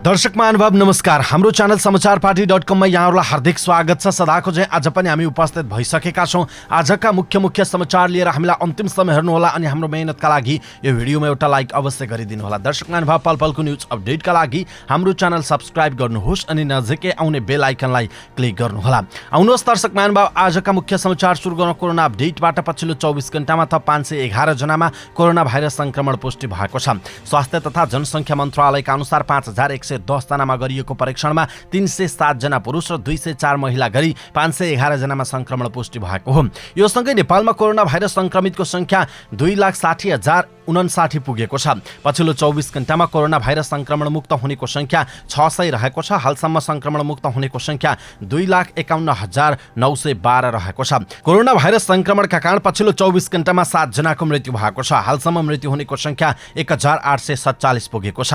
दर्शक महानुभाव नमस्कार। हाम्रो च्यानल समाचारपाटी.com मा यहाँहरूलाई हार्दिक स्वागत छ। सदाको चाहिँ आज पनि हामी उपस्थित भइसकेका छौँ। आजका मुख्य समाचार लिएर हामीलाई अन्तिम समय हेर्नुहोला अनि हाम्रो मेहनतका लागि यो भिडियोमा एउटा लाइक अवश्य गरिदिनु होला। दर्शक महानुभाव पल पलको न्युज अपडेटका लागि हाम्रो च्यानल सब्स्क्राइब गर्नुहोस् अनि नजिकै आउने बेल आइकनलाई क्लिक गर्नुहोला। आउनुहोस् दर्शक महानुभाव आजका मुख्य समाचार सुरु गर्न कोरोना अपडेटबाट। पछिल्लो 24 घण्टामा थप 511 जनामा कोरोना भाइरस संक्रमण पुष्टि भएको छ। स्वास्थ्य तथा जनसङ्ख्या मन्त्रालयका अनुसार 5110 जनामा गरिएको परीक्षणमा 307 जना पुरुष र 204 महिला गरी 511 जनामा संक्रमण पुष्टि भएको हो। यो सँगै नेपालमा कोरोना भाइरस संक्रमितको संख्या 2,60,059 पुगेको छ। पछिल्लो 24 घण्टामा कोरोना भाइरस संक्रमण मुक्त हुनेको संख्या 600 रहेको छ। हालसम्म संक्रमण मुक्त हुनेको संख्या 2,51,912 रहेको छ। कोरोना भाइरस संक्रमणका कारण पछिल्लो 24 घण्टामा 7 जनाको मृत्यु भएको छ। हालसम्म मृत्यु हुनेको संख्या 1,847 पुगेको छ।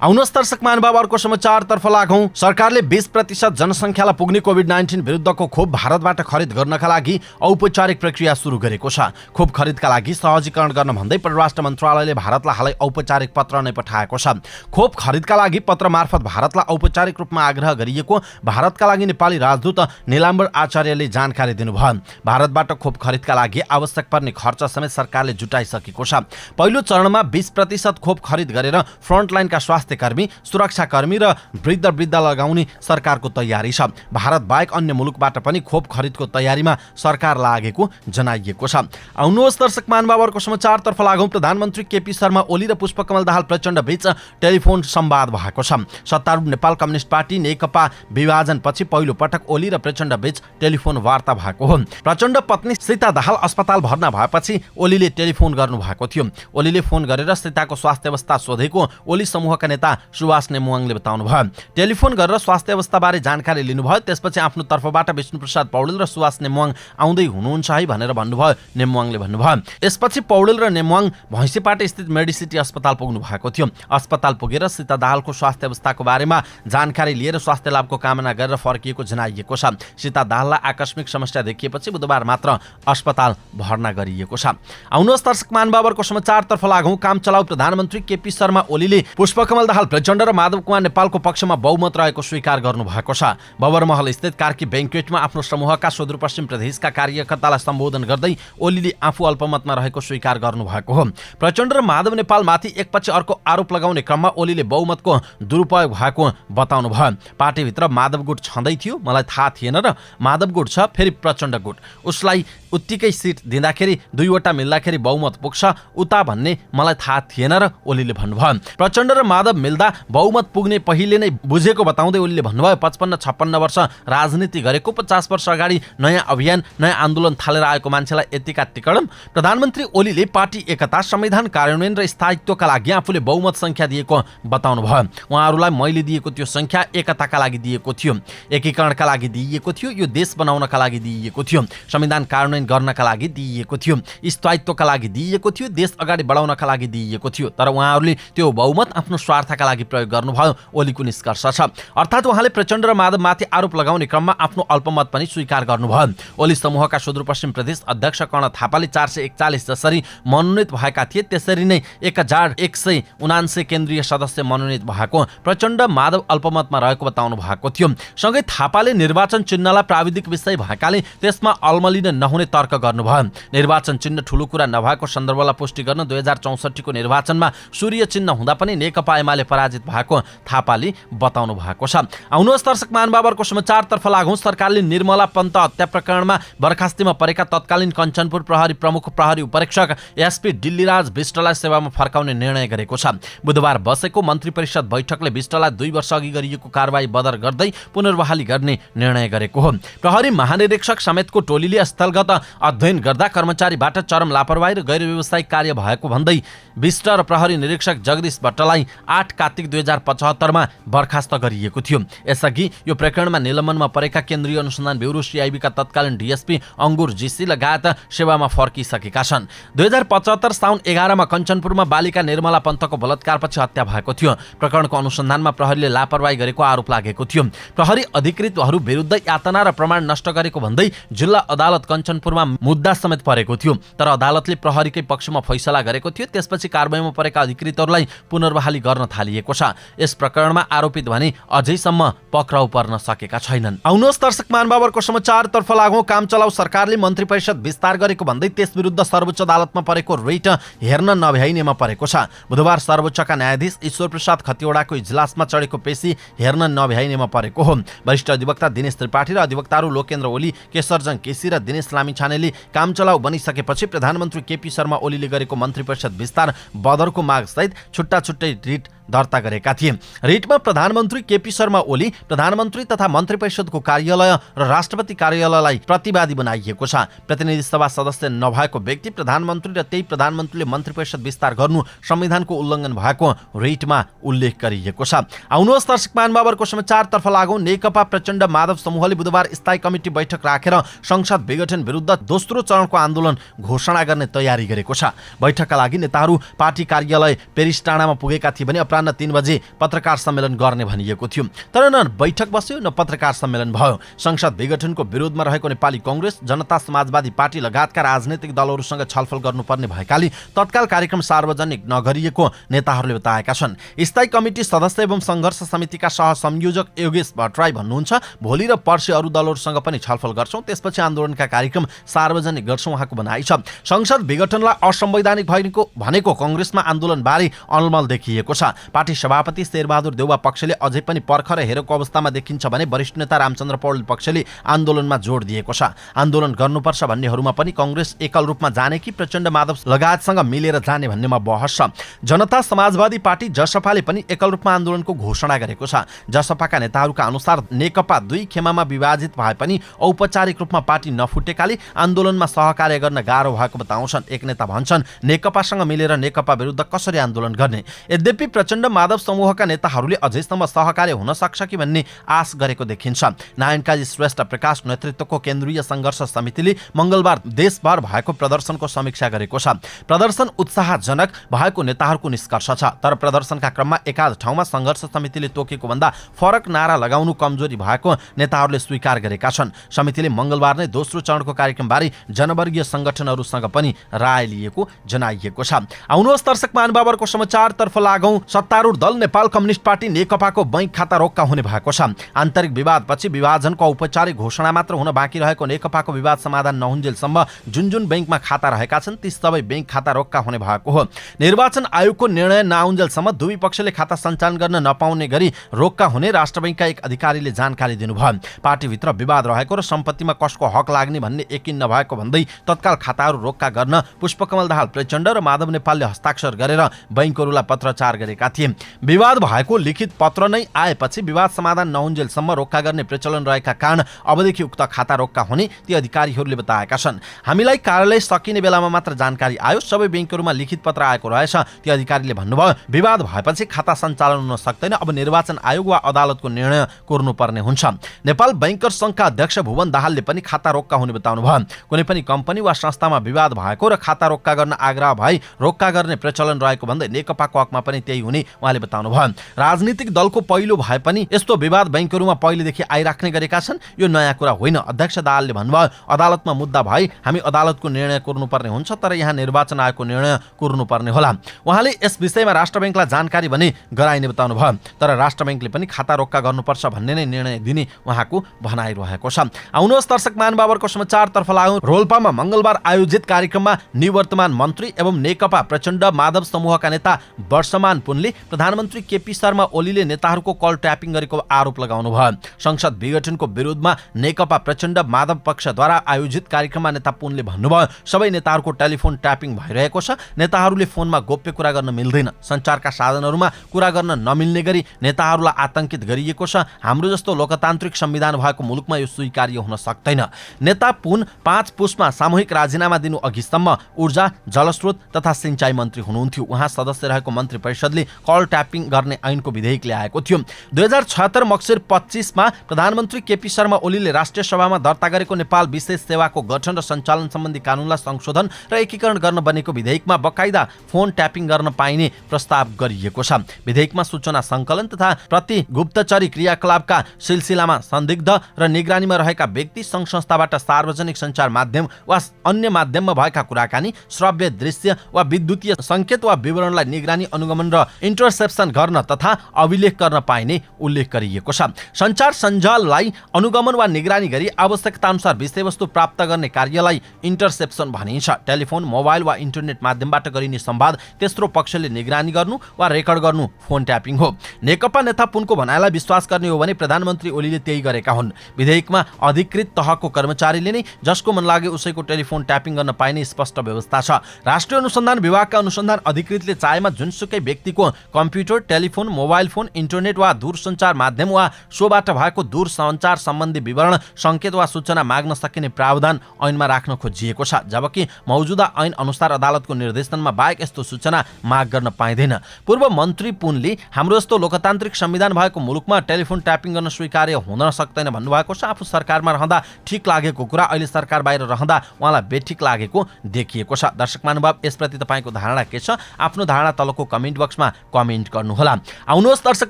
आउनुहोस् दर्शक महानुभाव अर्को समाचारतर्फ लागौं। सरकारले 20% जनसङ्ख्यालाई पुग्ने कोभिड-19 विरुद्धको खोप भारतबाट खरिद गर्नका लागि औपचारिक प्रक्रिया सुरु गरेको छ। खोप खरिदका लागि सहजीकरण गर्न भन्दै परराष्ट्र मन्त्रालयले भारतलाई हालै औपचारिक पत्र नै पठाएको छ। खोप खरिदका लागि पत्र मार्फत भारतलाई औपचारिक रूपमा आग्रह गरिएको भारतका लागि नेपाली राजदूत नीलाम्बर आचार्यले जानकारी दिनुभयो। भारतबाट खोप खरिदका लागि आवश्यक पर्ने खर्च समेत सरकारले जुटाइसकेको छ। पहिलो चरणमा 20% खोप खरिद गरेर फ्रन्टलाइनका स्वास्थ्य कर्मी, सुरक्षाकर्मी र वृद्ध लगाउने सरकारको तयारी छ। भारत बाहेक अन्य मुलुकबाट पनि खोप खरिदको तयारीमा सरकार लागेको जनाइएको छ। आउनुहोस् दर्शक महानुभावहरूको समाचारतर्फ लागौं। प्रधानमन्त्री केपी शर्मा ओली र पुष्पकमल दाहाल प्रचण्ड बीच टेलिफोन संवाद भएको छ। सत्तारूढ नेपाल कम्युनिस्ट पार्टी नेकपा विभाजनपछि पहिलो पटक ओली र प्रचण्ड बीच टेलिफोन वार्ता भएको हो। प्रचण्ड पत्नी सीता दाहाल अस्पताल भर्ना भएपछि ओलीले टेलिफोन गर्नु भएको थियो। ओलीले फोन गरेर सीताको स्वास्थ्य अवस्था सोधेको ओली समूहका नेता सुवास नेमुवाङले बताउनु भयो। टेलिफोन गरेर स्वास्थ्य अवस्थाबारे जानकारी लिनुभयो। त्यसपछि आफ्नो तर्फबाट विष्णुप्रसाद पौडेल र सुवास नेमुवाङ आउँदै हुनुहुन्छ है भनेर भन्नुभयो। नेमुवाङले भन्नुभयो। यसपछि पौडेल र नेमुवाङ भैँसीपाटा स्थित मेडिसिटी अस्पताल पुग्नु भएको थियो। अस्पताल पुगेर सीता दाहालको स्वास्थ्य अवस्थाको बारेमा जानकारी लिएर स्वास्थ्य लाभको कामना गरेर फर्किएको जनाइएको छ। सीता दाहाललाई आकस्मिक समस्या देखिएपछि बुधबार मात्र अस्पताल भर्ना गरिएको छ। आउनुहोस् दर्शक महानुभावहरूको समाचारतर्फ लागौं। काम चलाउ प्रधानमन्त्री केपी शर्मा ओलीले पुष्पकमल दाहाल प्रचण्ड र माधव कुमार नेपालको पक्षमा बहुमत रहेको स्वीकार गर्नुभएको छ। बबरमहल स्थित कार्की बैंक्वेटमा आफ्नो समूहका सुदूरपश्चिम प्रदेशका कार्यकर्तालाई सम्बोधन गर्दै ओलीले आफू अल्पमतमा रहेको स्वीकार गर्नुभएको हो। प्रचण्ड र माधव नेपालमाथि एकपछि अर्को आरोप लगाउने क्रममा ओलीले बहुमतको दुरुपयोग भएको बताउनु भयो। पार्टीभित्र माधव गुट छँदै थियो, मलाई थाहा थिएन र माधव गुट छ, फेरि प्रचण्ड गुट, उसलाई उत्तिकै सिट दिँदाखेरि 2वटा मिल्दाखेरि बहुमत पुग्छ उता भन्ने मलाई थाहा थिएन र ओलीले भन्नुभयो। प्रचण्ड र माधव मिल्दा बहुमत पुग्ने पहिले नै बुझेको बताउँदै ओलीले भन्नुभयो। 55-56 वर्ष राजनीति गरेको, 50 वर्ष अगाडि नयाँ अभियान नयाँ आन्दोलन थालेर आएको मान्छेलाई यतिका टिकडम। प्रधानमन्त्री ओलीले पार्टी एकता, संविधान कार्यान्वयन र स्थायित्वका लागि आफूले बहुमत संख्या दिएको बताउनु भयो। उहाँहरूलाई मैले दिएको त्यो संख्या एकताका लागि दिएको थियो, एकीकरणका लागि दिएको थियो, यो देश बनाउनका लागि दिएको थियो, संविधान कार्यान्वयन गर्नका लागि दिएको थियो, स्थायित्वका लागि दिएको थियो, देश अगाडि बढाउनका लागि दिएको थियो। तर उहाँहरूले त्यो बहुमत आफ्नो स्वार्थका लागि प्रयोग गर्नुभयो, ओलीको निष्कर्ष छ। अर्थात् उहाँले प्रचण्ड र माधवमाथि आरोप लगाउने क्रममा आफ्नो अल्पमत पनि स्वीकार गर्नुभयो। ओली समूहका सुदूरपश्चिम प्रदेश अध्यक्ष कर्ण थापाले 441 जसरी मनोनित भएका थिए त्यसरी नै 1179 केन्द्रीय सदस्य मनोनित भएको प्रचण्ड माधव अल्पमतमा रहेको बताउनु भएको थियो। सँगै थापाले निर्वाचन चिन्हलाई प्राविधिक विषय भएकाले त्यसमा अलमलिन नहुने तर्क गर्नुभयो। निर्वाचन चिन्ह ठूलो कुरा नभएको सन्दर्भलाई पुष्टि गर्न 2064 को निर्वाचनमा सूर्य चिन्ह हुँदा पनि नेकपा एमाले पराजित भएको थापाले बताउनु भएको छ। आउनुहोस् दर्शक महानुभावहरूको समाचारतर्फ लागौं। सरकारले निर्मला पन्त हत्या प्रकरणमा बर्खास्तीमा परेका तत्कालीन कञ्चनपुर प्रहरी प्रमुख प्रहरी उपरीक्षक एसपी डिल्लीराज विष्टलाई सेवामा फर्काउने निर्णय गरेको छ। बुधबार बसेको मन्त्री परिषद बैठकले विष्टलाई 2 वर्ष अघि गरिएको कारबाही बदर गर्दै पुनर्बहाली गर्ने निर्णय गरेको हो। प्रहरी महानिरीक्षक समेतको टोलीले स्थलगत अध्ययन गर्दा कर्मचारीबाट चरम लापरवाही र गैर व्यावसायिक कार्य भएको भन्दै विष्ट र प्रहरी निरीक्षक जगदीश भट्टलाई 8 कार्तिक 2075 मा बर्खास्त गरिएको थियो। यसअघि यो प्रकरणमा निलम्बनमा परेका केन्द्रीय अनुसन्धान ब्युरो सीआईबीका तत्कालीन डीएसपी अंगुर जीसी लगायत सेवामा फर्किसकेका छन्। 2075 साउन 11 मा कञ्चनपुरमा बालिका निर्मला पन्तको बलात्कारपछि हत्या भएको थियो। प्रकरणको अनुसन्धानमा प्रहरीले लापरवाही गरेको आरोप लागेको थियो। प्रहरी अधिकृतहरू विरुद्ध यातना र प्रमाण नष्ट गरेको भन्दै जिल्ला अदालत कञ्चनपुर भक्तपुरमा मुद्दा समेत परेको थियो, तर अदालतले प्रहरीकै पक्षमा फैसला गरेको थियो। त्यसपछि कारबाहीमा परेका अधिकृतहरूलाई पुनर्बहाली गर्न थालिएको छ। यस प्रकरणमा आरोपित भने अझैसम्म पक्राउ पर्न सकेका छैनन्। आउनुहोस् दर्शक महानुभावहरूको समाचारतर्फ लागौँ। काम चलाउ सरकारले मन्त्री परिषद विस्तार गरेको भन्दै त्यस विरुद्ध सर्वोच्च अदालतमा परेको रिट हेर्न नभ्याइनेमा परेको छ। बुधबार सर्वोच्चका न्यायाधीश ईश्वर प्रसाद खतिवडाको इजलासमा चढेको पेशी हेर्न नभ्याइनेमा परेको हो। वरिष्ठ अधिवक्ता दिनेश त्रिपाठी र अधिवक्ताहरू लोकेन्द्र ओली, केशरजङ केसी र दिनेश लामिछानेले काम चलाउ बनिसकेपछि प्रधानमन्त्री केपी शर्मा ओलीले गरेको मन्त्री परिषद विस्तार बदरको मागसहित छुट्टा छुट्टै रिट दर्ता गरेका थिए। रिटमा प्रधानमन्त्री केपी शर्मा ओली, प्रधानमन्त्री तथा मन्त्री परिषदको कार्यालय र राष्ट्रपति कार्यालयलाई प्रतिवादी बनाइएको छ। प्रतिनिधि सभा सदस्य नभएको व्यक्ति प्रधानमन्त्री र त्यही प्रधानमन्त्रीले मन्त्री परिषद विस्तार गर्नु संविधानको उल्लङ्घन भएको रिटमा उल्लेख गरिएको छ। आउनुहोस् दर्शक महानुभावहरूको समाचारतर्फ लागौँ। नेकपा प्रचण्ड माधव समूहले बुधबार स्थायी कमिटी बैठक राखेर संसद विघटन विरुद्ध दोस्रो चरणको आन्दोलन घोषणा गर्ने तयारी गरेको छ। बैठकका लागि नेताहरू पार्टी कार्यालय पेरिस टाढामा पुगेका थिए भने अपराह्न 3 बजे पत्रकार सम्मेलन गर्ने भनिएको थियो, तर न बैठक बस्यो न पत्रकार सम्मेलन भयो। संसद विघटनको विरोधमा रहेको नेपाली कांग्रेस, जनता समाजवादी पार्टी लगायतका राजनैतिक दलहरूसँग छलफल गर्नुपर्ने भएकाले तत्काल कार्यक्रम सार्वजनिक नगरिएको नेताहरूले बताएका छन्। स्थायी कमिटी सदस्य एवं संघर्ष समितिका सहसंयोजक योगेश भट्टराई भन्नुहुन्छ, भोलि र पर्सि अरू दलहरूसँग पनि छलफल गर्छौं, त्यसपछि आन्दोलनका कार्यक्रम सार्वजनिक गर्छौं उहाँको भनाइ छ। संसद विघटनलाई असंवैधानिक भनेको कांग्रेसमा आन्दोलनबारे अलमल देखिएको छ। पार्टी सभापति शेरबहादुर देउवा पक्षले अझै पनि पर्खर हेरेको अवस्थामा देखिन्छ भने वरिष्ठ नेता रामचन्द्र पौडेल पक्षले आन्दोलनमा जोड दिएको छ। आन्दोलन गर्नुपर्छ भन्नेहरूमा पनि कांग्रेस एकल रूपमा जाने कि प्रचण्ड माधव लगायतसँग मिलेर जाने भन्नेमा बहस छ। जनता समाजवादी पार्टी जसपाले पनि एकल रूपमा आन्दोलनको घोषणा गरेको छ। जसपाका नेताहरूका अनुसार नेकपा 2 खेमामा विभाजित भए पनि औपचारिक रूपमा पार्टी नफुटेकाले आन्दोलनमा सहकार्य गर्न गाह्रो भएको बताउँछन्। एक नेता भन्छन्, नेकपासँग मिलेर नेकपा विरुद्ध कसरी आन्दोलन गर्ने। यद्यपि प्रचण्ड माधव समूहका नेताहरूले अझैसम्म सहकार्य हुन सक्छ कि भन्ने आश गरेको देखिन्छ। नारायणकाजी श्रेष्ठ प्रकाश नेतृत्वको केन्द्रीय संघर्ष समितिले मंगलबार देशभर भएको प्रदर्शनको समीक्षा गरेको छ। प्रदर्शन उत्साहजनक भएको नेताहरूको निष्कर्ष छ, तर प्रदर्शनका क्रममा एकाध ठाउँमा संघर्ष समितिले तोकेको भन्दा फरक नारा लगाउनु कमजोरी भएको नेताहरूले स्वीकार गरेका छन्। समितिले मंगलबार नै दोस्रो चरणको कार्यक्रमबारे जनवर्गीय संगठनहरूसँग पनि राय लिएको जनाइएको छ। आउनुहोस् दर्शक महानुभावहरूको समाचारतर्फ लागौँ। सत्तारूढ दल नेपाल कम्युनिस्ट पार्टी नेकपाको बैंक खाता रोक्का हुने भएको छ। आन्तरिक विवादपछि विभाजनको औपचारिक घोषणा मात्र हुन बाँकी रहेको नेकपाको विवाद समाधान नहुन्जेलसम्म जुन बैंकमा खाता रहेका छन् ती सबै बैंक खाता रोक्का हुने भएको हो। निर्वाचन आयोगको निर्णय नआउन्जेलसम्म दुवै पक्षले खाता सञ्चालन गर्न नपाउने गरी रोक्का हुने राष्ट्र बैंकका एक अधिकारीले जानकारी दिनुभयो। पार्टीभित्र विवाद रहेको र सम्पत्तिमा कसको हक लाग्ने भन्ने यकिन नभएको भन्दै तत्काल खाताहरू रोक्का गर्न पुष्पकमल दाहाल प्रचण्ड र माधव नेपालले हस्ताक्षर गरेर बैंकहरूलाई पत्रचार गरेका थिए। विवाद भएको लिखित पत्र नै आएपछि विवाद समाधान नहुन्जेलसम्म रोक्का गर्ने प्रचलन रहेका कारण अबदेखि उक्त खाता रोक्का हुने ती अधिकारीहरूले बताएका छन्। हामीलाई कार्यालय सकिने बेलामा मात्र जानकारी आयो, सबै बैंकहरूमा लिखित पत्र आएको रहेछ। ती अधिकारीले भन्नुभयो, विवाद भएपछि खाता सञ्चालन हुन सक्दैन, अब निर्वाचन आयोग वा अदालतको निर्णय कोर्नुपर्ने हुन्छ। नेपाल बैंकर्स संघका अध्यक्ष भुवन दाहालले पनि खाता रोक्का हुने बताउनुभयो। कुनै पनि कम्पनी वा संस्थामा विवाद भएको र खाता रोक्का गर्न आग्रह भई रोक्का गर्ने प्रचलन रहेको भन्दै नेकपाको हकमा पनि त्यही हुने उहाँले बताउनुभयो। राजनीतिक दलको पहिलो भए पनि यस्तो विवाद बैंकहरूमा पहिलेदेखि आइराख्ने गरेका छन्, यो नयाँ कुरा होइन। अध्यक्ष दाहालले भन्नुभयो, अदालतमा मुद्दा भई हामी अदालतको निर्णय कोर्नुपर्ने हुन्छ, तर यहाँ निर्वाचन आयोगको निर्णय कोर्नुपर्ने होला। उहाँले यस विषयमा राष्ट्र बैंकलाई जानकारी भने गराइने बताउनुभयो, तर राष्ट्र बैंकले पनि खाता रोक्का गर्नुपर्छ भन्ने नै निर्णय दिने उहाँको भनाइरहेको छ। आउनुहोस् दर्शक महानुभावहरूको समाचारतर्फ लागौँ। रोल्पामा मंगलबार आयोजित कार्यक्रममा निवर्तमान मन्त्री एवं नेकपा प्रचण्ड माधव समूहका नेता वर्षमान पुनले प्रधानमन्त्री केपी शर्मा ओलीले नेताहरूको कल ट्यापिङ गरेको आरोप लगाउनुभयो। संसद विघटनको विरोधमा नेकपा प्रचण्ड माधव पक्षद्वारा आयोजित कार्यक्रममा नेता पुनले भन्नुभयो, सबै नेताहरूको टेलिफोन ट्यापिङ भइरहेको छ, नेताहरूले फोनमा गोप्य कुरा गर्न मिल्दैन, सञ्चारका साधनहरूमा कुरा गर्न नमिल्ने गरी नेताहरूलाई आतंकित गरिएको छ। हाम्रो जस्तो लोकतान्त्रिक संविधान भएको मुलुकमा यो स्वीकार्य हुन सक्दैन। नेता पुन 5 पुसमा सामूहिक राजीनामा दिनु अघिसम्म ऊर्जा, जलस्रोत तथा सिंचाई मन्त्री हुनुहुन्थ्यो। उहाँ सदस्य रहेको मन्त्री परिषदले कल ट्यापिङ गर्ने ऐनको विधेयक ल्याएको थियो। 2076 मक्सिर 25 मा प्रधानमन्त्री केपी शर्मा ओलीले राष्ट्रिय सभामा दर्ता गरेको नेपाल विशेष सेवाको गठन र सञ्चालन सम्बन्धी कानुनलाई संशोधन र एकीकरण गर्न बनेको विधेयकमा बकाइदा फोन ट्यापिङ गर्न पाइने प्रस्ताव गरिएको छ। विधेयकमा सूचना सङ्कलन तथा प्रति गुप्तचरी क्रियाकलापका सिलसिलामा संदिग्ध र निगरानीमा रहेका व्यक्ति सङ्घ संस्थाबाट सार्वजनिक सञ्चार माध्यम वा अन्य माध्यममा भएका कुराकानी, श्रव्य, दृश्य वा विद्युतीय सङ्केत वा विवरणलाई निगरानी, अनुगमन र इन्टरसेप्सन गर्न तथा अभिलेख गर्न पाइने उल्लेख गरिएको छ। सञ्चार सञ्जाललाई अनुगमन वा निगरानी गरी आवश्यकताअनुसार विषयवस्तु प्राप्त गर्ने कार्यलाई इन्टरसेप्सन भनिन्छ। टेलिफोन, मोबाइल वा इन्टरनेट माध्यमबाट गरिने संवाद तेस्रो पक्षले निगरानी गर्नु वा रेकर्ड गर्नु फोन ट्यापिङ हो। नेकपा नेता पुनको भनाइलाई विश्वास गर्ने हो भने प्रधानमन्त्री ओलीले त्यही गरेका हुन्। विधेयकमा अधिकृत तहको कर्मचारीले नै जसको मन लागे उसैको टेलिफोन ट्यापिङ गर्न पाइने स्पष्ट व्यवस्था छ। राष्ट्रिय अनुसन्धान विभागका अनुसन्धान अधिकृतले चाहेमा जुनसुकै व्यक्तिको computer, telephone, mobile phone, internet वा दूरसञ्चार माध्यम वा सोबाट भएको दूरसञ्चार सम्बन्धी विवरण, सङ्केत वा सूचना माग्न सकिने प्रावधान ऐनमा राख्न खोजिएको छ। जबकि मौजुदा ऐन अनुसार अदालतको निर्देशनमा बाहेक यस्तो सूचना माग गर्न पाइँदैन। पूर्व मन्त्री पुनले हाम्रो जस्तो लोकतान्त्रिक संविधान भएको मुलुकमा टेलिफोन ट्यापिङ गर्न स्वीकार्य हुन सक्दैन भन्नुभएको छ। आफू सरकारमा रहँदा ठिक लागेको कुरा अहिले सरकार बाहिर रहँदा उहाँलाई बेठिक लागेको देखिएको छ। दर्शक महानुभाव, यसप्रति तपाईँको धारणा के छ? आफ्नो धारणा तलको कमेन्ट बक्समा कमेन्ट गर्नुहोला। आउनुहोस् दर्शक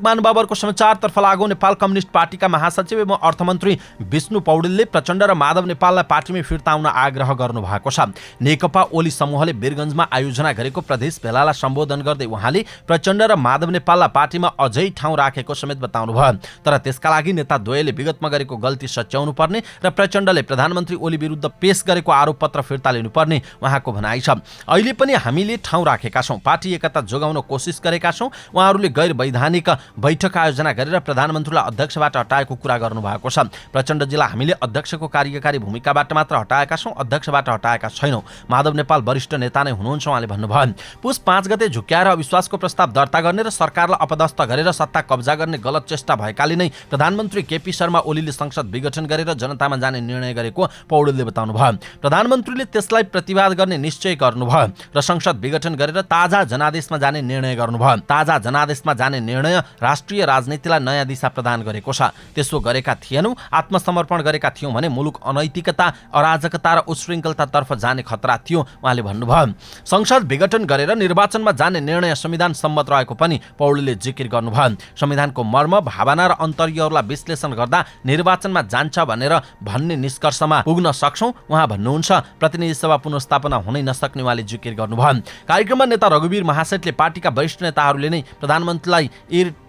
महानुभावहरूको समाचारतर्फ लागौँ। नेपाल कम्युनिस्ट पार्टीका महासचिव एवं अर्थमन्त्री विष्णु पौडेलले प्रचण्ड र माधव नेपाललाई पार्टीमै फिर्ता आउन आग्रह गर्नुभएको छ। नेकपा ओली समूहले वीरगञ्जमा आयोजना गरेको प्रदेश भेलालाई सम्बोधन गर्दै उहाँले प्रचण्ड र माधव नेपाललाई पार्टीमा अझै ठाउँ राखेको समेत बताउनुभयो। तर त्यसका लागि नेता द्वयले विगतमा गरेको गल्ती सच्याउनु पर्ने र प्रचण्डले प्रधानमन्त्री ओली विरुद्ध पेश गरेको आरोपपत्र फिर्ता लिनुपर्ने उहाँको भनाइ छ। अहिले पनि हामीले ठाउँ राखेका छौँ, पार्टी एकता जोगाउन कोसिस गरेका छौँ। उहाँहरूले गैर वैधानिक बैठक आयोजना गरेर प्रधानमन्त्रीलाई अध्यक्षबाट हटाएको कुरा गर्नुभएको छ। प्रचण्डजीलाई हामीले अध्यक्षको कार्यकारी भूमिकाबाट मात्र हटाएका छौँ, अध्यक्षबाट हटाएका छैनौँ। माधव नेपाल वरिष्ठ नेता नै हुनुहुन्छ उहाँले भन्नुभयो। पुस 5 गते झुक्क्याएर अविश्वासको प्रस्ताव दर्ता गर्ने र सरकारलाई अपदस्थ गरेर सत्ता कब्जा गर्ने गलत चेष्टा भएकाले नै प्रधानमन्त्री केपी शर्मा ओलीले संसद विघटन गरेर जनतामा जाने निर्णय गरेको पौडेलले बताउनुभयो। प्रधानमन्त्रीले त्यसलाई प्रतिवाद गर्ने निश्चय गर्नुभयो र संसद विघटन गरेर ताजा जनादेशमा जाने निर्णय गर्नुभयो। ताजा जनादेशमा जाने निर्णय राष्ट्रिय राजनीतिलाई नयाँ दिशा प्रदान गरेको छ। त्यसो गरेका थिएनौँ, आत्मसमर्पण गरेका थियौँ भने मुलुक अनैतिकता, अराजकता र उच्छृङ्खलतातर्फ जाने खतरा थियो उहाँले भन्नुभयो। संसद विघटन गरेर निर्वाचनमा जाने निर्णय संविधान सम्मत रहेको पनि पौडेलले जिकिर गर्नुभयो। संविधानको मर्म, भावना र अन्तर्यहरूलाई विश्लेषण गर्दा निर्वाचनमा जान्छ भनेर भन्ने निष्कर्षमा पुग्न सक्छौँ उहाँ भन्नुहुन्छ। प्रतिनिधि सभा पुनर्स्थापना हुनै नसक्ने उहाँले जिकिर गर्नुभयो। कार्यक्रममा नेता रघुवीर महासेठले पार्टीका वरिष्ठ नेताहरूले नै प्रधानमन्त्रीलाई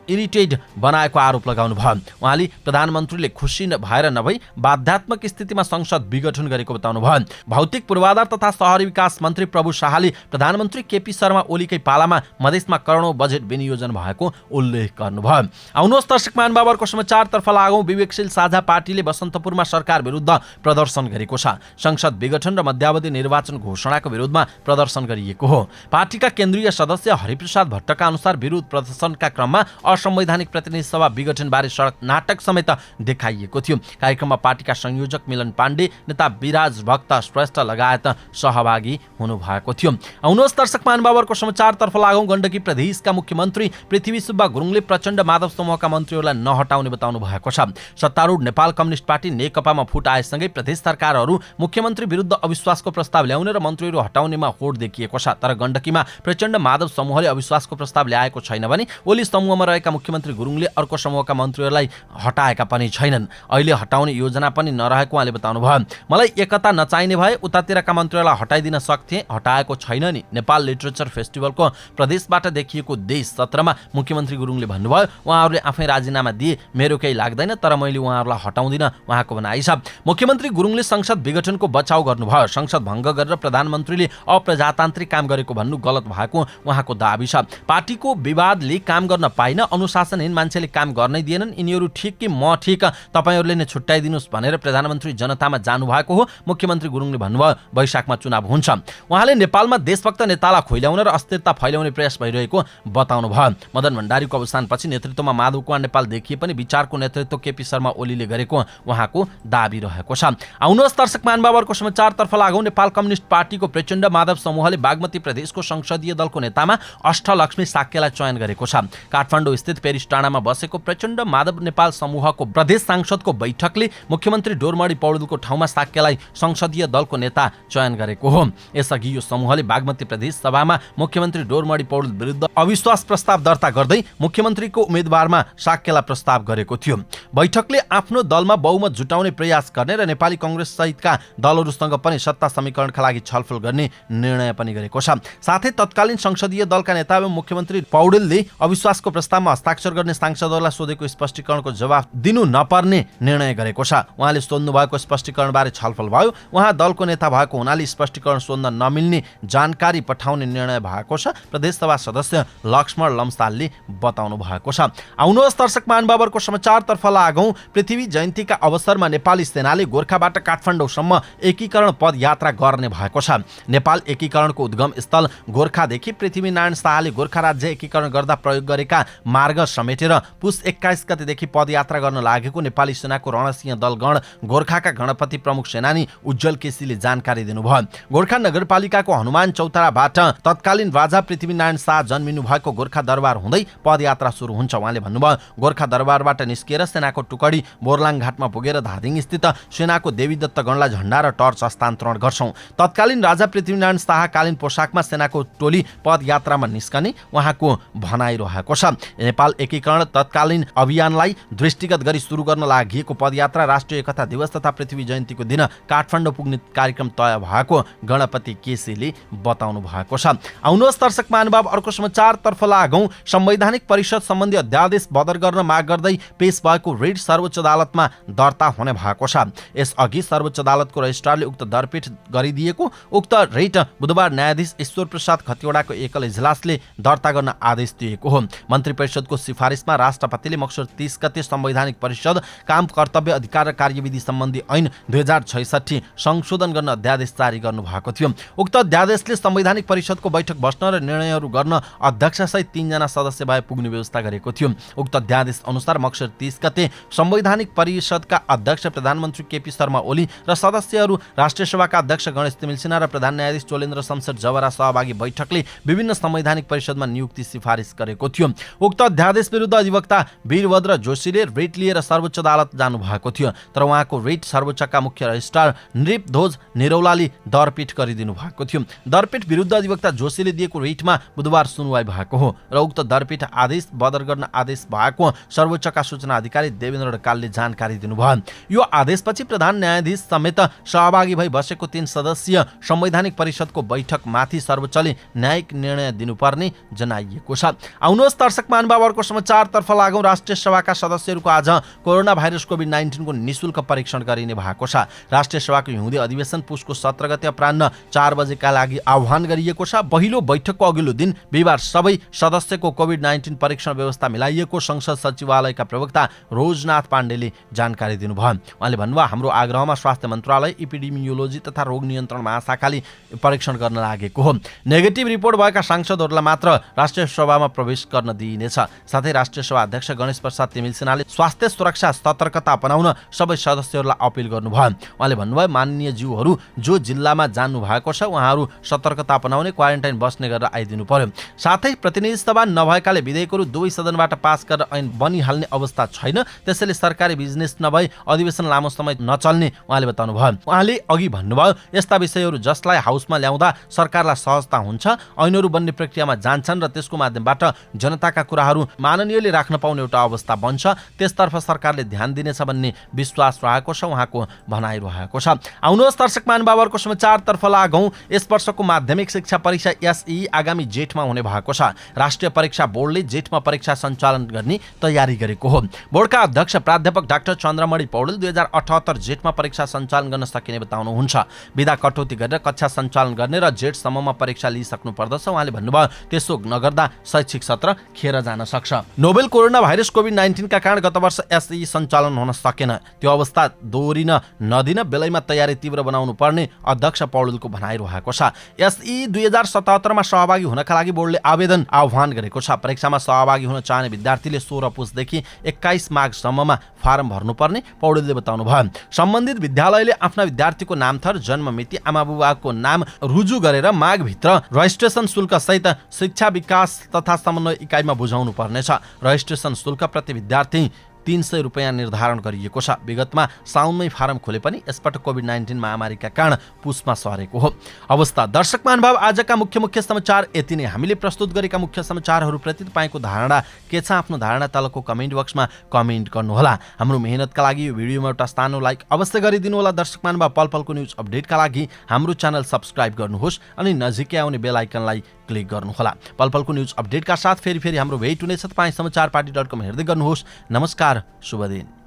इरिटेड बनाएको आरोप लगाउनु भयो। उहाँले प्रधानमन्त्रीले खुसी भएर नभई बाध्यात्मक स्थितिमा संसद विघटन गरेको बताउनु भयो। भौतिक पूर्वाधार तथा शहरी विकास मन्त्री प्रभु शाहले प्रधानमन्त्री केपी शर्मा ओलीकै पालामा मधेसमा करोडौं बजेट विनियोजन भएको उल्लेख गर्नुभयो। आउनुहोस् दर्शक महानुभावहरूको समाचारतर्फ लागौँ। विवेकशील साझा पार्टीले बसन्तपुरमा सरकार विरुद्ध प्रदर्शन गरेको छ। संसद विघटन र मध्यावधि निर्वाचन घोषणाको विरोधमा प्रदर्शन गरिएको हो। पार्टीका केन्द्रीय सदस्य हरिप्रसाद भट्टका अनुसार विरोध प्रदर्शनका क्रममा असंवैधानिक प्रतिनिधि सभा विघटनबारे सडक नाटक समेत देखाइएको थियो। कार्यक्रममा पार्टीका संयोजक मिलन पाण्डे, नेता विराज भक्त श्रेष्ठ लगायत सहभागी हुनुभएको थियो। आउनुहोस् दर्शक महानुभावहरूको समाचारतर्फ लागौँ। गण्डकी प्रदेशका मुख्यमन्त्री पृथ्वी सुब्बा गुरुङले प्रचण्ड माधव समूहका मन्त्रीहरूलाई नहटाउने बताउनु भएको छ। सत्तारूढ नेपाल कम्युनिस्ट पार्टी नेकपामा फुट आएसँगै प्रदेश सरकारहरू मुख्यमन्त्री विरुद्ध अविश्वासको प्रस्ताव ल्याउने र मन्त्रीहरू हटाउनेमा होड देखिएको छ। तर गण्डकीमा प्रचण्ड माधव समूहले अविश्वासको प्रस्ताव ल्याएको छैन भने ओली समूहमा रहेका मुख्यमन्त्री गुरुङले अर्को समूहका मन्त्रीहरूलाई हटाएका पनि छैनन्। अहिले हटाउने योजना पनि नरहेको उहाँले बताउनुभयो। मलाई एकता नचाहिने भए उतातिरका मन्त्रीहरूलाई हटाइदिन सक्थे, हटाएको छैन नि। नेपाल लिटरेचर फेस्टिभलको प्रदेशबाट देखिएको देश सत्रमा मुख्यमन्त्री गुरुङले भन्नुभयो, उहाँहरूले आफै राजीनामा दिए, मेरो केही लाग्दैन, तर मैले उहाँहरूलाई हटाउँदिन उहाँको भनाइ छ। मुख्यमन्त्री गुरुङले संसद विघटनको बचाउ गर्नुभयो। संसद भङ्ग गरेर प्रधानमन्त्रीले अप्रजातान्त्रिक काम गरेको भन्नु गलत भएको उहाँको दाबी छ। पार्टीको विवादले काम गर्न पाइन, अनुशासनहीन मान्छेले काम गर्नै दिएनन्, यिनीहरू ठिक कि म ठिक, तपाईहरूले नै छुट्याइदिनुहोस् भनेर प्रधानमन्त्री जनतामा जानुभएको हो, मुख्यमन्त्री गुरुङले भन्नुभयो। वैशाखमा चुनाव हुन्छ। उहाँले नेपालमा देशभक्त नेतालाई खोइल्याउन र अस्थिरता फैलाउने प्रयास भइरहेको बताउनु भयो। मदन भण्डारीको अवसानपछि नेतृत्वमा माधव कुमार नेपाल देखिए पनि विचारको नेतृत्व केपी शर्मा ओलीले गरेको उहाँको दाबी रहेको छ। आउनुहोस् दर्शक महानुभावहरूको समाचारतर्फ लागौँ। नेपाल कम्युनिस्ट पार्टीको प्रचण्ड माधव समूहले बागमती प्रदेशको संसदीय दलको नेतामा अष्टलक्ष्मी साक्यलाई चयन गरेको छ। काठमाडौँ स्थित पेरिस टाडामा बसेको प्रचण्ड माधव नेपाल समूहको प्रदेश सांसदको बैठकले मुख्यमन्त्री डोरमणी पौडेलको ठाउँमा साक्यलाई संसदीय दलको नेता चयन गरेको हो। यसअघि यो समूहले बागमती प्रदेश सभामा मुख्यमन्त्री डोरमणी पौडेल विरुद्ध अविश्वास प्रस्ताव दर्ता गर्दै मुख्यमन्त्रीको उम्मेदवारमा साक्यलाई प्रस्ताव गरेको थियो। बैठकले आफ्नो दलमा बहुमत जुटाउने प्रयास गर्ने र नेपाली कांग्रेस सहितका दलहरूसँग पनि सत्ता समीकरणका लागि छलफल गर्ने निर्णय पनि गरेको छ। साथै तत्कालीन संसदीय दलका नेता एवं मुख्यमन्त्री पौडेलले अविश्वासको प्रस्तावमा हस्ताक्षर गर्ने सांसदहरूलाई सोधेको स्पष्टीकरणको जवाफ दिनु नपर्ने निर्णय गरेको छ। उहाँले सोध्नु भएको स्पष्टीकरणबारे छलफल भयो। उहाँ दलको नेता भएको हुनाले स्पष्टीकरण सोध्न नमिल्ने जानकारी पठाउने निर्णय भएको छ, प्रदेशसभा सदस्य लक्ष्मण लम्सालले बताउनु भएको छ। आउनुहोस् दर्शक महानुभावहरूको समाचारतर्फ लागौँ। पृथ्वी जयन्तीका अवसरमा नेपाली सेनाले गोरखाबाट काठमाडौँसम्म एकीकरण पदयात्रा गर्ने भएको छ। नेपाल एकीकरणको उद्गम स्थल गोरखादेखि पृथ्वीनारायण शाहले गोरखा राज्य एकीकरण गर्दा प्रयोग गरेका मार्ग समेटेर पुस 21 गतेदेखि पदयात्रा गर्न लागेको नेपाली सेनाको रणसिंह दलगण गोरखाका गणपति प्रमुख सेनानी उज्जवल केसीले जानकारी दिनुभयो। गोरखा नगरपालिकाको हनुमान चौताराबाट तत्कालीन राजा पृथ्वीनारायण शाह जन्मिनु भएको गोरखा दरबार हुँदै पदयात्रा सुरु हुन्छ। उहाँले भन्नुभयो, गोरखा दरबारबाट निस्किएर सेनाको टुकडी बोरलाङ घाटमा पुगेर धादिङ स्थित सेनाको देवीदत्त गणलाई झण्डा र टर्च हस्तान्तरण गर्छौं। तत्कालीन राजा पृथ्वीनारायण शाहकालीन पोसाकमा सेनाको टोली पदयात्रामा निस्कने उहाँको भनाइरहेको छ। नेपाल एकीकरण तत्कालीन अभियानलाई दृष्टिगत गरी सुरु गर्न लागि पदयात्रा राष्ट्रिय एकता दिवस तथा पृथ्वी जयन्तीको दिन काठमाडौँ पुग्ने कार्यक्रम तय भएको गणपति केसीले बताउनु भएको छ। आउनुहोस् दर्शक महानुभाव अर्को समाचारतर्फ लागौँ। संवैधानिक परिषद सम्बन्धी अध्यादेश बदर गर्न माग गर्दै पेश भएको रिट सर्वोच्च अदालतमा दर्ता हुने भएको छ। यसअघि सर्वोच्च अदालतको रजिस्ट्रारले उक्त दरपेठ गरिदिएको उक्त रिट बुधबार न्यायाधीश ईश्वर प्रसाद खतिवडाको एकल इजलासले दर्ता गर्न आदेश दिएको हो। मन्त्री परिषदको सिफारिसमा राष्ट्रपतिले मक्सिर 30 गते संवैधानिक परिषद काम कर्तव्य अधिकार र कार्यविधि सम्बन्धी ऐन 2066 संशोधन गर्न अध्यादेश जारी गर्नु भएको थियो। उक्त अध्यादेशले संवैधानिक परिषदको बैठक बस्न र निर्णयहरू गर्न अध्यक्षसहित 3 जना सदस्य भए पुग्ने व्यवस्था गरेको थियो। उक्त अध्यादेश अनुसार मक्सिर 30 गते संवैधानिक परिषदका अध्यक्ष प्रधानमन्त्री केपी शर्मा ओली र सदस्यहरू राष्ट्रिय सभाका अध्यक्ष गणेश तिमिल सिन्हा र प्रधान न्यायाधीश चोलेन्द्र शमशेर जवरा सहभागी बैठकले विभिन्न संवैधानिक परिषदमा नियुक्ति सिफारिस गरेको थियो। उक्त अध्यादेश विरुद्ध अधिवक्ता वीरभद्र जोशीले रिट लिएर सर्वोच्च अदालत जानु भएको थियो, तर उहाँको रिट सर्वोच्चका मुख्य रजिस्ट्रार नृपध्वज निरौलाले दरपेठ गरिदिनु भएको थियो। दरपेठ विरुद्ध अधिवक्ता जोशीले दिएको रिटमा बुधबार सुनवाई भएको हो र उक्त दरपेठ आदेश बदर गर्न आदेश भएको सर्वोच्चका सूचना अधिकारी देवेन्द्र ढकालले जानकारी दिनुभयो। यो आदेशपछि प्रधान न्यायाधीश समेत सहभागी भई बसेको 3 सदस्यीय संवैधानिक परिषदको बैठकमाथि सर्वोच्चले न्यायिक निर्णय दिनुपर्ने जनाइएको छ। आउनुहोस् दर्शक महानुभावहरूको समाचारतर्फ लागौँ। राष्ट्रिय सभाका सदस्यहरूको आज कोरोना भाइरस कोभिड-19 को निशुल्क परीक्षण गरिने भएको छ। राष्ट्रिय सभाको हिउँदे अधिवेशन पुसको 17 गते अपराह्न 4 बजेका लागि आह्वान गरिएको छ। पहिलो बैठकको अघिल्लो दिन बिहिबार सबै सदस्यको कोभिड-19 परीक्षण व्यवस्था मिलाइएको संसद सचिवालयका प्रवक्ता रोजनाथ पाण्डेले जानकारी दिनुभयो। उहाँले भन्नुभयो, हाम्रो आग्रहमा स्वास्थ्य मन्त्रालय एपिडेमियोलोजी तथा रोग नियन्त्रण महाशाखाले परीक्षण गर्न लागेको हो। नेगेटिभ रिपोर्ट भएका सांसदहरूलाई मात्र राष्ट्रिय सभामा प्रवेश गर्न दिइनेछ। साथै राष्ट्रिय सभा अध्यक्ष गणेश प्रसाद तिमिल सिन्हाले स्वास्थ्य सुरक्षा सतर्कता अपनाउन सबै सदस्यहरूलाई अपिल गर्नुभयो। उहाँले भन्नुभयो, माननीय ज्यूहरू जो जिल्लामा जानु भएको छ उहाँहरू सतर्कता अपनाउने, क्वारेन्टाइन बस्ने गरेर आइदिनु पर्यो। साथै प्रतिनिधि सभा नभएकाले विधेयकहरू दुवै सदनबाट पास गरेर ऐन बनिहाल्ने अवस्था छैन, त्यसैले सरकारी बिजनेस नभई अधिवेशन लामो समय नचल्ने उहाँले बताउनु भयो। उहाँले अघि भन्नुभयो, यस्ता विषयहरू जसलाई हाउसमा ल्याउँदा सरकारलाई सहजता हुन्छ, ऐनहरू बन्ने प्रक्रियामा जान्छन् र त्यसको माध्यमबाट जनताका कुराहरू माननीयले राख्न पाउने एउटा अवस्था बन्छ, त्यसतर्फ सरकारले ध्यान दिनेछ भन्ने विश्वास रहेको छ उहाँको भनाइरहेको छ। आउनुहोस् दर्शक महानुभावहरूको समाचारतर्फ लागौँ। यस वर्षको माध्यमिक शिक्षा परीक्षा एसई आगामी जेठमा हुने भएको छ। राष्ट्रिय परीक्षा बोर्डले जेठमा परीक्षा सञ्चालन गर्ने तयारी गरेको हो। बोर्डका अध्यक्ष प्राध्यापक डाक्टर चन्द्रमणि पौडेल 2078 जेठमा परीक्षा सञ्चालन गर्न सकिने बताउनुहुन्छ। विधा कटौती गरेर कक्षा सञ्चालन गर्ने र जेठसम्ममा परीक्षा लिइसक्नु पर्दछ। उहाँले भन्नुभयो, त्यसो नगर्दा शैक्षिक सत्र खेर जान पर्न सक्छ। नोभेल कोरोना भाइरस कोभिड-19 का कारण गत वर्ष एसई सञ्चालन हुन सकेन। त्यो अवस्था दोहोरिन नदिन बेलैमा तयारी तीव्र बनाउनु पर्ने अध्यक्ष पौडेलको भनाइरहेको छ। एसई 2077 मा सहभागी हुनका लागि बोर्डले आह्वान गरेको छ। परीक्षामा सहभागी हुन चाहने विद्यार्थीले 16 पुसदेखि 21 माघसम्ममा फारम भर्नुपर्ने पौडेलले बताउनुभयो। सम्बन्धित विद्यालयले आफ्ना विद्यार्थीको नामथर, जन्ममिति, आमाबुबाको नाम रुजु गरेर माघभित्र रजिस्ट्रेसन शुल्क सहित शिक्षा विकास तथा समन्वय इकाइमा बुझाउनु पर्नेछ। रजिस्ट्रेसन शुल्क प्रति विद्यार्थी 300 रुपैयाँ निर्धारण गरिएको छ। विगतमा साउनमै फारम खोले पनि यसपटक कोभिड-19 महामारीका कारण पुसमा सरेको हो। अवस्था दर्शक महानुभाव, आजका मुख्य समाचार यति नै। हामीले प्रस्तुत गरेका मुख्य समाचारहरूप्रति तपाईँको धारणा के छ? आफ्नो धारणा तलको कमेन्ट बक्समा कमेन्ट गर्नुहोला। हाम्रो मेहनतका लागि यो भिडियोमा एउटा स्थान लाइक अवश्य गरिदिनु होला। दर्शक महानुभाव, पलपलको न्युज अपडेटका लागि हाम्रो च्यानल सब्स्क्राइब गर्नुहोस् अनि नजिकै आउने बेल आइकनलाई क्लिक गर्नुहोला। पलपलको न्युज अपडेटका साथ फेरि हाम्रो भेट हुनेछ। तपाईँ समाचारपाटी.com हेर्दै गर्नुहोस्। नमस्कार, शुभ दिन।